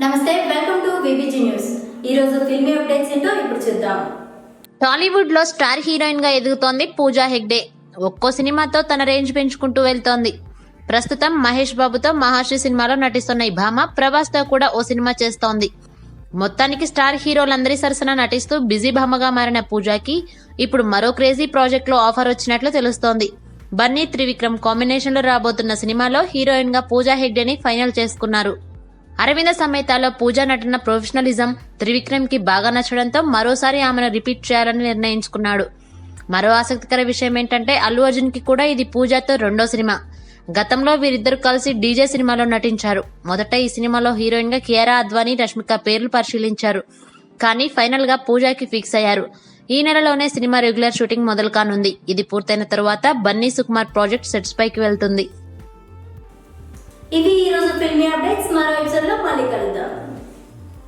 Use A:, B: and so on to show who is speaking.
A: నమస్తే, welcome to VBG news. ఈ రోజు ఫిల్మీ అప్డేట్స్ ఏంటో ఇప్పుడు చూద్దాం.
B: టాలీవుడ్ లో స్టార్ హీరోయిన్ గా ఎదుగుతోంది పూజా హెగ్డే. ఒక్కో సినిమాతో తన రేంజ్ పెంచుకుంటూ వెళ్తోంది. ప్రస్తుతం మహేష్ బాబుతో మహర్షి సినిమాలో నటిస్తున్న ఈ భామ ప్రభాస్ తో కూడా ఓ సినిమా చేస్తోంది. మొత్తానికి స్టార్ హీరోలందరి సరసన నటిస్తూ బిజీ భామగా మారిన పూజాకి ఇప్పుడు మరో క్రేజీ ప్రాజెక్ట్ లో ఆఫర్ వచ్చినట్లు తెలుస్తోంది. బన్నీ త్రివిక్రమ్ కాంబినేషన్ లో రాబోతున్న సినిమాలో హీరోయిన్ గా పూజా హెగ్డేని ఫైనల్ చేసుకున్నారు. అరవింద సమేతలో పూజా నటన ప్రొఫెషనలిజం త్రివిక్రమ్ కి బాగా నచ్చడంతో మరోసారి ఆమెను రిపీట్ చేయాలని నిర్ణయించుకున్నాడు. మరో ఆసక్తికర విషయం ఏంటంటే అల్లు అర్జున్ కి కూడా ఇది పూజాతో రెండో సినిమా. గతంలో వీరిద్దరు కలిసి డీజే సినిమాలో నటించారు. మొదట ఈ సినిమాలో హీరోయిన్ గా కియారా అద్వానీ, రష్మిక పేర్లు పరిశీలించారు. కానీ ఫైనల్ గా పూజాకి ఫిక్స్ అయ్యారు. ఈ నెలలోనే సినిమా రెగ్యులర్ షూటింగ్ మొదలు కానుంది. ఇది పూర్తయిన తరువాత బన్నీ సుకుమార్ ప్రాజెక్ట్ సెట్స్ పైకి వెళ్తుంది.
A: ఇవి ఈ రోజు ఫిల్మీ అప్డేట్స్. మరో ఎపిసోడ్ లో మళ్ళీ కలుద్దాం.